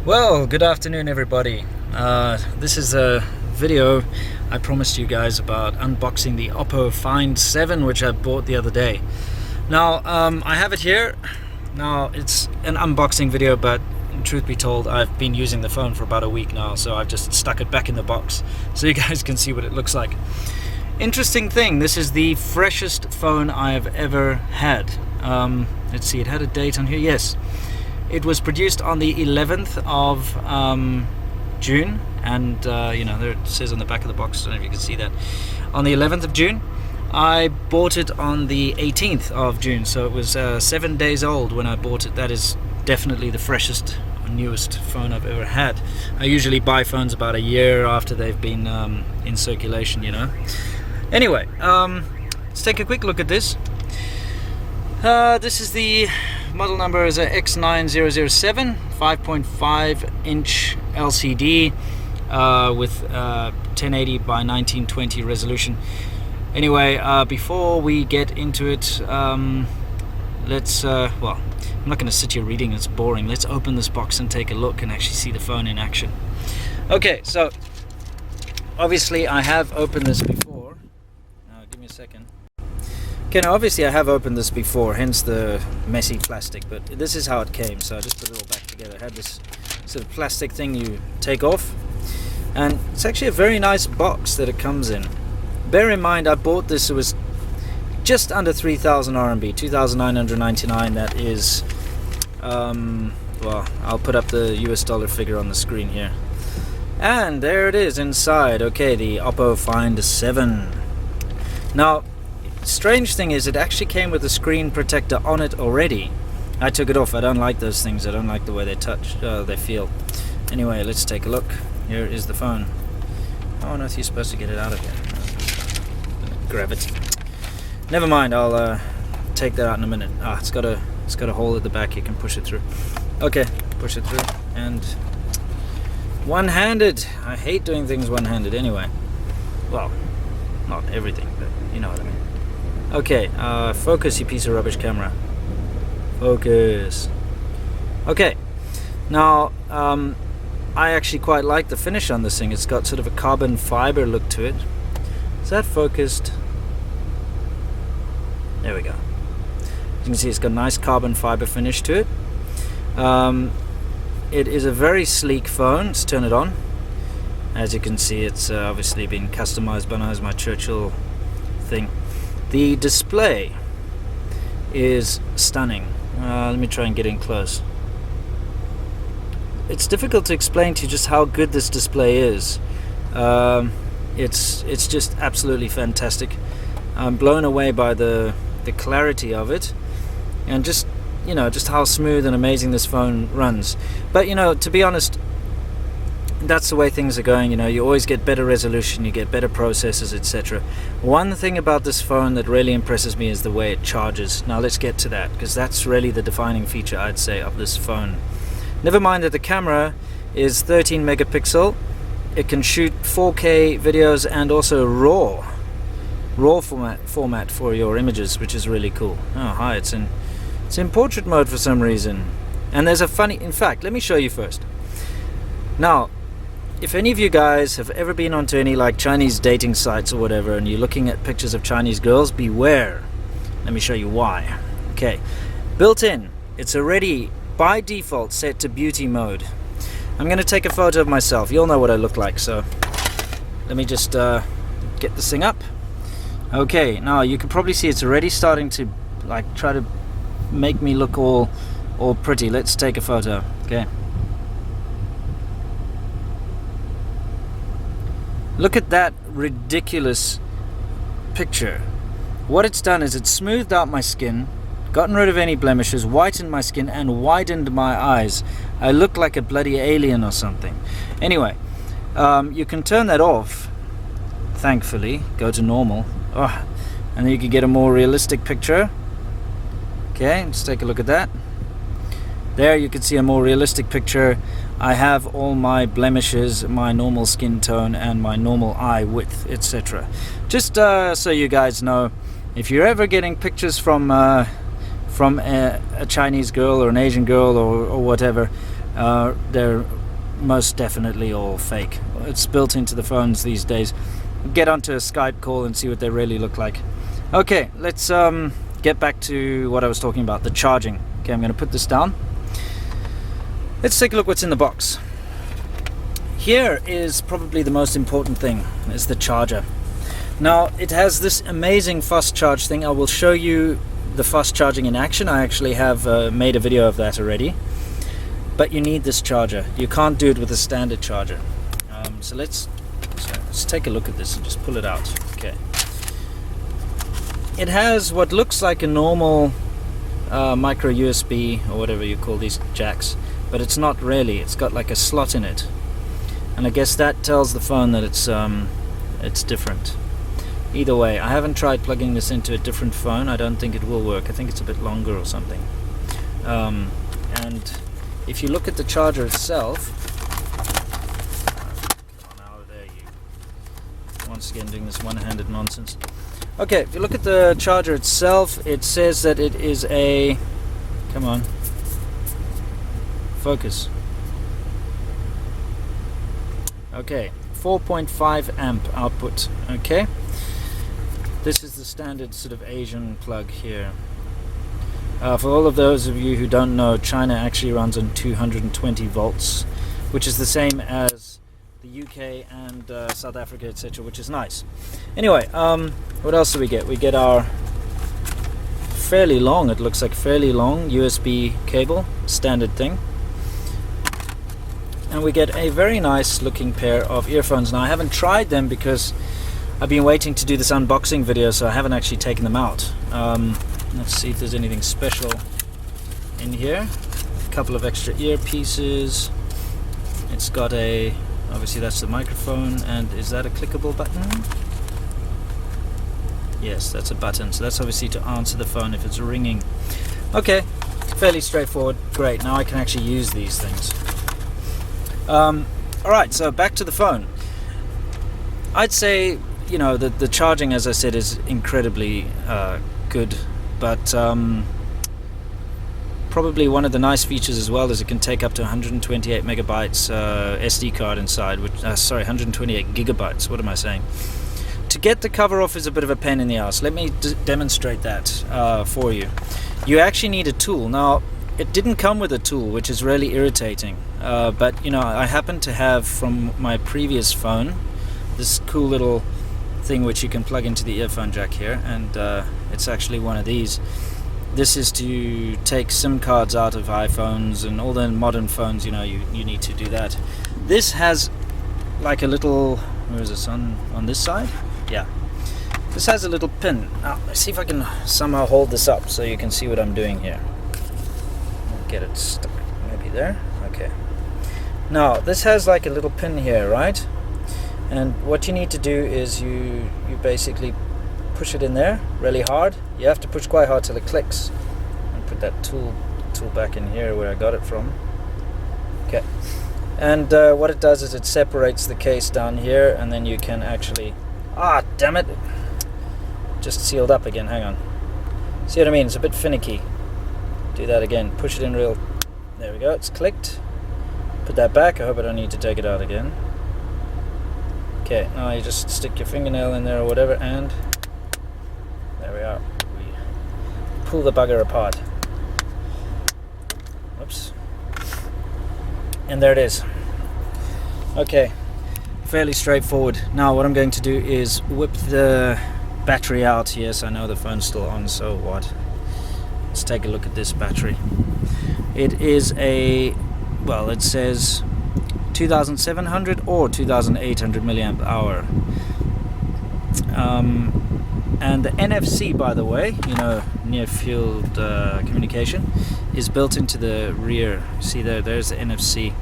Well, good afternoon everybody. This is a video I promised you guys about unboxing the Oppo Find 7, which I bought the other day. Now, I have it here. Now, it's an unboxing video, but truth be told, I've been using the phone for about a week now, so I've just stuck it back in the box so you guys can see what it looks like. Interesting thing, this is the freshest phone I have ever had. Let's see, it had a date on here. Yes. It was produced on the 11th of June, and there it says on the back of the box, I don't know if you can see that, on the 11th of June. I bought it on the 18th of June, so it was 7 days old when I bought it. That is definitely the freshest, newest phone I've ever had. I usually buy phones about a year after they've been in circulation, Anyway, let's take a quick look at this. This is the model number is a X9007 5.5 inch LCD with 1080 by 1920 resolution. Anyway, before we get into it, let's well, I'm not going to sit here reading, it's boring. Let's open this box and take a look and actually see the phone in action. Okay, so obviously I have opened this before. Give me a second. Okay, now obviously I have opened this before, hence the messy plastic, but this is how it came, so I just put it all back together. I had this sort of plastic thing you take off, and it's actually a very nice box that it comes in. Bear in mind, I bought this, it was just under 3,000 RMB, 2,999, that is, well, I'll put up the US dollar figure on the screen here. And there it is inside, okay, the Oppo Find 7. Now, strange thing is, it actually came with a screen protector on it already. I took it off. I don't like those things. I don't like the way they they feel. Anyway, let's take a look. Here is the phone. Oh no, you're supposed to get it out of here. Grab it. Never mind. I'll take that out in a minute. It's got a hole at the back. You can push it through. Okay, push it through. And one-handed. I hate doing things one-handed. Anyway, well, not everything, but you know what I mean. Okay, focus, you piece of rubbish camera. Focus. Okay, now I actually quite like the finish on this thing. It's got sort of a carbon fiber look to it. Is that focused? There we go. You can see it's got a nice carbon fiber finish to it. It is a very sleek phone. Let's turn it on. As you can see, it's obviously been customized by now as my Churchill thing. The display is stunning. Let me try and get in close. It's difficult to explain to you just how good this display is. It's just absolutely fantastic. I'm blown away by the clarity of it, and just how smooth and amazing this phone runs. But to be honest, that's the way things are going. You always get better resolution, you get better processors, etc. One thing about this phone that really impresses me is the way it charges. Now let's get to that, because that's really the defining feature, I'd say, of this phone. Never mind that the camera is 13 megapixel. It can shoot 4K videos and also raw format for your images, which is really cool. Oh hi, it's in portrait mode for some reason. And there's a funny, in fact, let me show you first. Now, if any of you guys have ever been onto any like Chinese dating sites or whatever, and you're looking at pictures of Chinese girls, beware. Let me show you why. Okay, built in, it's already by default set to beauty mode. I'm going to take a photo of myself. You'll know what I look like, so let me just get this thing up. Okay, now you can probably see it's already starting to like try to make me look all pretty. Let's take a photo. Okay. Look at that ridiculous picture. What it's done is it's smoothed out my skin, gotten rid of any blemishes, whitened my skin, and widened my eyes. I look like a bloody alien or something. Anyway, you can turn that off, thankfully. Go to normal. And then you can get a more realistic picture. Okay, let's take a look at that. There you can see a more realistic picture. I have all my blemishes, my normal skin tone, and my normal eye width, etc. Just so you guys know, if you're ever getting pictures from a Chinese girl or an Asian girl or whatever, They're most definitely all fake. It's built into the phones these days. Get onto a Skype call and see what they really look like. Okay, let's get back to what I was talking about, the charging. Okay, I'm going to put this down. Let's take a look what's in the box. Here is probably the most important thing, is the charger. Now, it has this amazing fast charge thing. I will show you the fast charging in action. I actually have made a video of that already. But you need this charger. You can't do it with a standard charger. So let's take a look at this and just pull it out. Okay. It has what looks like a normal micro USB or whatever you call these jacks, but it's not really. It's got like a slot in it, and I guess that tells the phone that it's different. Either way, I haven't tried plugging this into a different phone. I don't think it will work. I think it's a bit longer or something. And if you look at the charger itself, come on out of there, you. Once again doing this one-handed nonsense. Okay, if you look at the charger itself, it says that it is a, come on, focus. Okay, 4.5 amp output. Okay, this is the standard sort of Asian plug here. For all of those of you who don't know, China actually runs on 220 volts, which is the same as the UK and South Africa, etc., which is nice. Anyway, what else do we get? We get our fairly long, it looks like fairly long USB cable, standard thing. And we get a very nice looking pair of earphones. Now, I haven't tried them because I've been waiting to do this unboxing video, so I haven't actually taken them out. Let's see if there's anything special in here. A couple of extra earpieces. It's got a, obviously that's the microphone, and is that a clickable button? Yes, that's a button, so that's obviously to answer the phone if it's ringing. Okay, fairly straightforward. Great, now I can actually use these things. Alright, so back to the phone. I'd say, you know, the charging, as I said, is incredibly good, but probably one of the nice features as well is it can take up to 128 megabytes SD card inside, which, sorry, 128 gigabytes, what am I saying? To get the cover off is a bit of a pain in the ass. Let me demonstrate that for you. You actually need a tool. Now, it didn't come with a tool, which is really irritating, but you know, I happen to have from my previous phone this cool little thing which you can plug into the earphone jack here, and it's actually one of these. This is to take SIM cards out of iPhones and all the modern phones, you know, you need to do that. This has like a little, where is this, on this side? Yeah. This has a little pin. Now, let's see if I can somehow hold this up so you can see what I'm doing here. Get it stuck, maybe there. Okay. Now, this has like a little pin here, right? And what you need to do is you basically push it in there really hard. You have to push quite hard till it clicks. And put that tool back in here where I got it from. Okay. And what it does is it separates the case down here, and then you can actually, damn it, just sealed up again. Hang on. See what I mean? It's a bit finicky. Do that again. Push it in real. There we go. It's clicked. Put that back. I hope I don't need to take it out again. Okay, now you just stick your fingernail in there or whatever, and there we are. We pull the bugger apart. Whoops. And there it is. Okay, fairly straightforward. Now what I'm going to do is whip the battery out. Yes, I know the phone's still on, so what? Let's take a look at this battery. It is a, well, it says 2700 or 2800 milliamp hour. And the NFC, by the way, you know, near field communication, is built into the rear. See there's the NFC.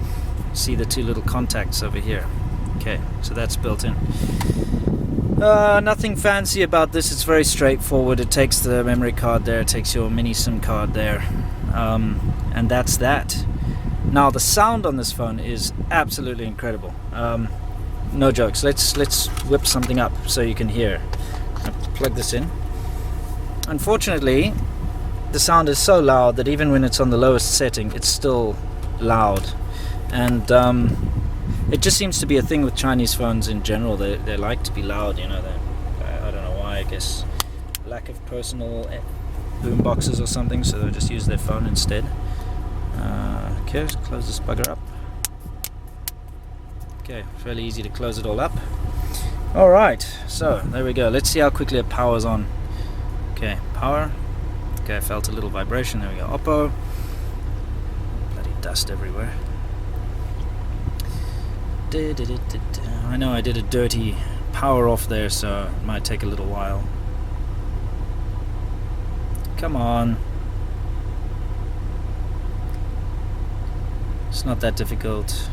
See the two little contacts over here. Okay, so that's built in. Nothing fancy about this. It's very straightforward. It takes the memory card there, it takes your mini SIM card there, and that's that. Now the sound on this phone is absolutely incredible. No jokes. Let's whip something up so you can hear. I'll plug this in. Unfortunately, the sound is so loud that even when it's on the lowest setting, it's still loud, and it just seems to be a thing with Chinese phones in general. They like to be loud, you know. I don't know why. I guess lack of personal boom boxes or something, so they'll just use their phone instead. Okay, let's close this bugger up. Okay, fairly easy to close it all up. Alright, so there we go. Let's see how quickly it powers on. Okay, power. Okay, I felt a little vibration. There we go. Oppo. Bloody dust everywhere. I know I did a dirty power off there, so it might take a little while. Come on. It's not that difficult.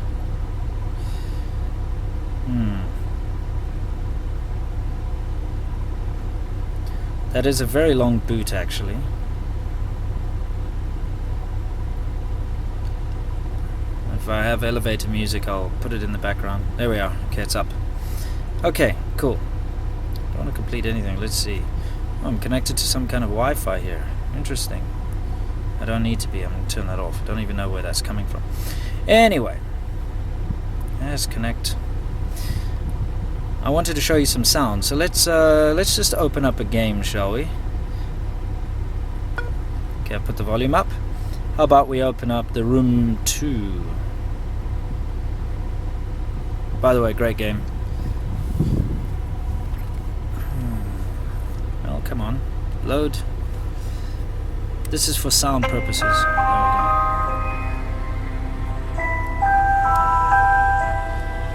That is a very long boot, actually. If I have elevator music, I'll put it in the background. There we are. Okay, it's up. Okay, cool. Don't want to complete anything. Let's see. Oh, I'm connected to some kind of Wi-Fi here. Interesting. I don't need to be. I'm going to turn that off. I don't even know where that's coming from. Anyway, let's connect. I wanted to show you some sound, so let's just open up a game, shall we? Okay, I'll put the volume up. How about we open up The Room 2? By the way, great game. Well, come on, load. This is for sound purposes. There we go.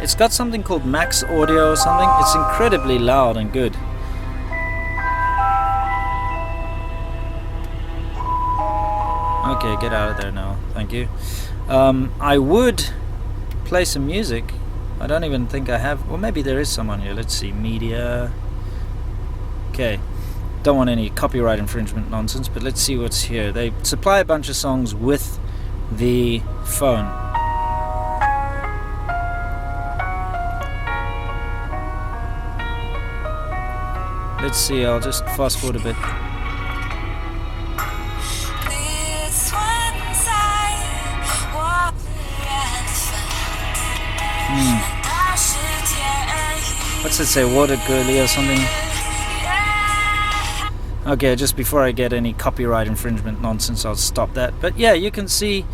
It's got something called max audio or something. It's incredibly loud and good. Okay, get out of there now. Thank you. I would play some music. I don't even think I have. Well, maybe there is some on here. Let's see. Media. Okay. Don't want any copyright infringement nonsense, but let's see what's here. They supply a bunch of songs with the phone. Let's see, I'll just fast forward a bit. What's it say, water girly or something? Okay, just before I get any copyright infringement nonsense, I'll stop that. But yeah, you can see,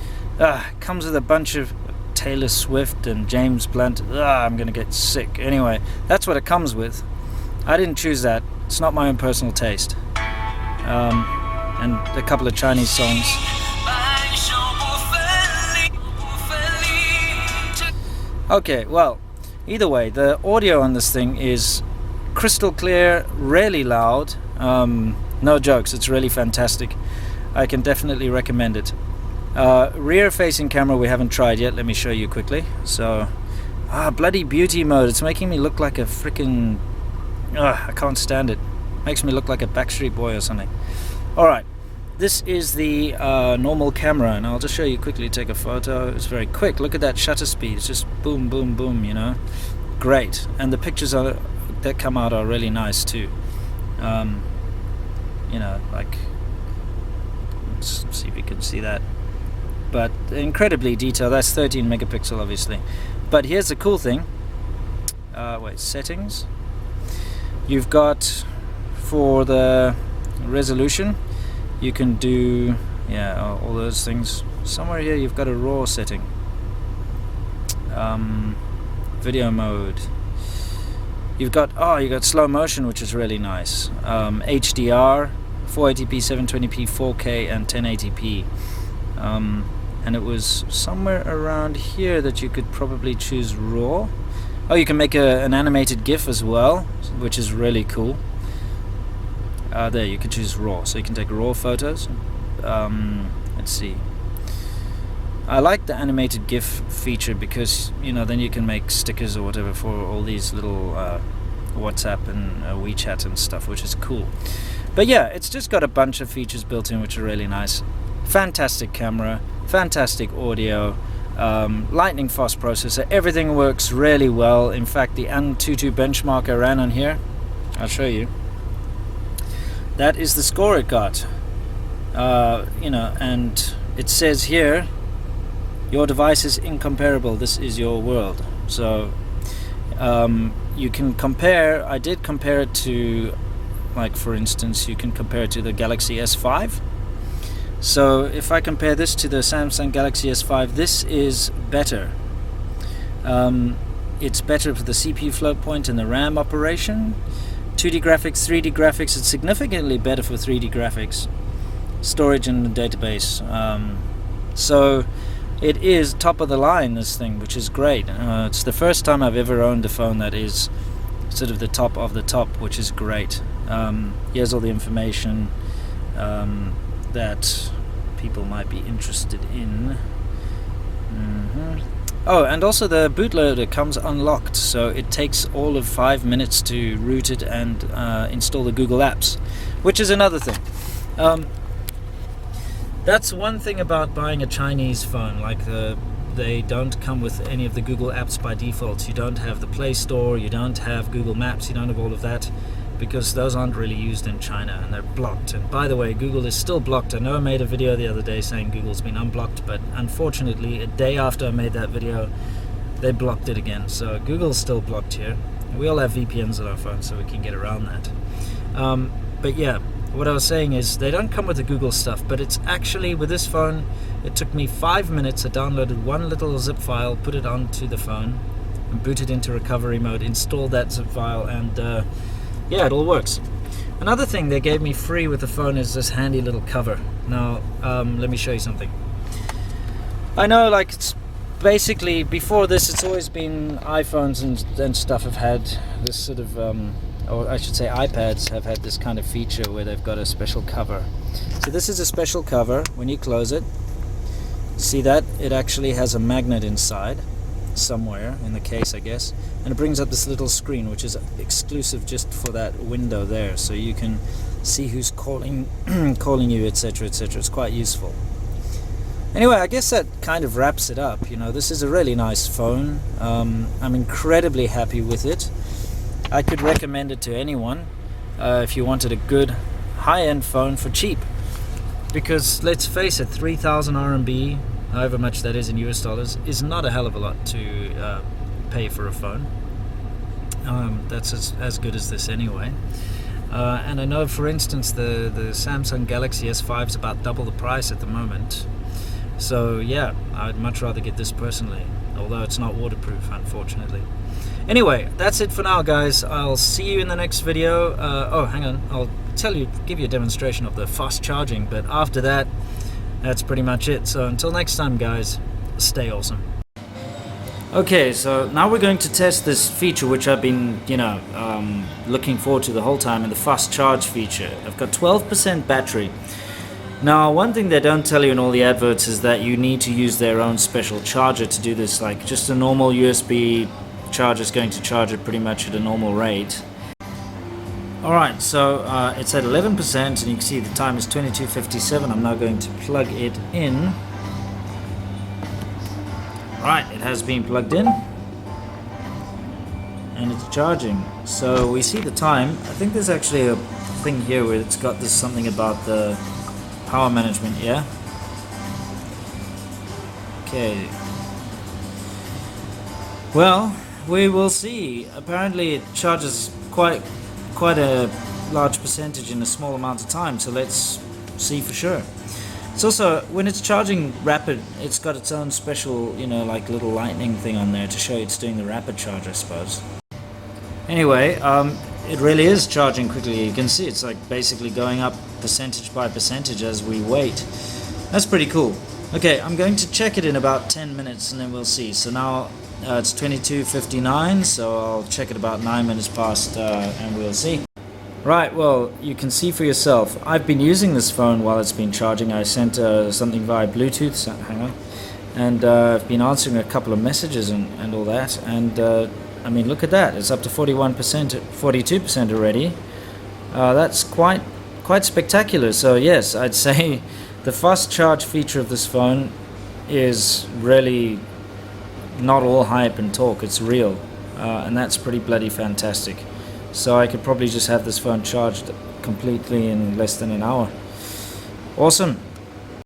comes with a bunch of Taylor Swift and James Blunt. I'm gonna get sick. Anyway, that's what it comes with. I didn't choose that. It's not my own personal taste. And a couple of Chinese songs. Okay, well, either way, the audio on this thing is crystal clear, really loud. No jokes, it's really fantastic. I can definitely recommend it. Rear facing camera we haven't tried yet. Let me show you quickly. So, bloody beauty mode. It's making me look like a freaking... I can't stand it. Makes me look like a Backstreet Boy or something. Alright, this is the normal camera, and I'll just show you quickly. Take a photo. It's very quick. Look at that shutter speed. It's just boom, boom, boom, you know. Great. And the pictures that come out are really nice too. You know, like, let's see if you can see that. But incredibly detailed. That's 13 megapixel, obviously. But here's the cool thing. Wait, settings. You've got, for the resolution, you can do, all those things. Somewhere here you've got a RAW setting. Video mode. You've got slow motion, which is really nice. HDR, 480p, 720p, 4K, and 1080p. And it was somewhere around here that you could probably choose RAW. Oh, you can make an animated GIF as well, which is really cool. There, you can choose RAW, so you can take RAW photos. Let's see. I like the animated GIF feature because, you know, then you can make stickers or whatever for all these little WhatsApp and WeChat and stuff, which is cool. But yeah, it's just got a bunch of features built in which are really nice. Fantastic camera, fantastic audio. Lightning fast processor, everything works really well. In fact, the Antutu benchmark I ran on here, I'll show you. That is the score it got. You know, and it says here Your device is incomparable. This is your world. So you can compare. I did compare it to, like, for instance, you can compare it to the Galaxy S5. So if I compare this to the Samsung Galaxy S5, this is better. It's better for the CPU float point and the RAM operation. 2D graphics, 3D graphics, it's significantly better for 3D graphics. Storage and database. So it is top of the line, this thing, which is great. It's the first time I've ever owned a phone that is sort of the top of the top, which is great. Here's all the information that people might be interested in. Oh, and also the bootloader comes unlocked, so it takes all of 5 minutes to root it and install the Google apps, which is another thing. That's one thing about buying a Chinese phone. Like, they don't come with any of the Google apps by default. You don't have the Play Store, you don't have Google Maps, you don't have all of that, because those aren't really used in China and they're blocked. And by the way, Google is still blocked. I know I made a video the other day saying Google's been unblocked, but unfortunately a day after I made that video they blocked it again. So Google's still blocked here. We all have VPNs on our phones, so we can get around that. But yeah, what I was saying is they don't come with the Google stuff, but it's actually, with this phone, it took me 5 minutes. I downloaded one little zip file, put it onto the phone and booted into recovery mode, installed that zip file, and yeah, it all works. Another thing they gave me free with the phone is this handy little cover. Now, let me show you something. I know, like, it's basically, before this, it's always been iPhones and stuff have had this sort of, or I should say iPads have had this kind of feature where they've got a special cover. So this is a special cover. When you close it, see that? It actually has a magnet inside, somewhere in the case, I guess, and it brings up this little screen which is exclusive just for that window there, so you can see who's calling you, etc., etc. It's quite useful. Anyway, I guess that kind of wraps it up. You know, this is a really nice phone. I'm incredibly happy with it. I could recommend it to anyone if you wanted a good high-end phone for cheap, because let's face it, 3,000 RMB, however much that is in US dollars, is not a hell of a lot to pay for a phone. That's as good as this anyway. And I know, for instance, the Samsung Galaxy S5 is about double the price at the moment. So yeah, I'd much rather get this personally, although it's not waterproof, unfortunately. Anyway, that's it for now, guys. I'll see you in the next video. Oh, hang on, I'll give you a demonstration of the fast charging, but after that, that's pretty much it. So until next time, guys, stay awesome. Okay, so now we're going to test this feature which I've been, looking forward to the whole time, and the fast charge feature. I've got 12% battery. Now, one thing they don't tell you in all the adverts is that you need to use their own special charger to do this. Like, just a normal USB charger is going to charge it pretty much at a normal rate. Alright, so it's at 11%, and you can see the time is 22:57. I'm now going to plug it in. Right, it has been plugged in, and it's charging. So we see the time. I think there's actually a thing here where it's got this something about the power management, yeah? Okay. Well, we will see. Apparently it charges quite a large percentage in a small amount of time, so let's see for sure. It's also, when it's charging rapid, it's got its own special, like little lightning thing on there to show it's doing the rapid charge, I suppose. Anyway, it really is charging quickly. You can see it's like basically going up percentage by percentage as we wait. That's pretty cool. Okay, I'm going to check it in about 10 minutes and then we'll see. So now it's 22:59, so I'll check it about 9 minutes past and we'll see. Right, well, you can see for yourself. I've been using this phone while it's been charging. I sent something via Bluetooth, so, hang on, and I've been answering a couple of messages and all that, and I mean, look at that, it's up to 41%, 42% already. That's quite spectacular. So yes, I'd say the fast charge feature of this phone is really not all hype and talk, it's real, and that's pretty bloody fantastic. So I could probably just have this phone charged completely in less than an hour. Awesome.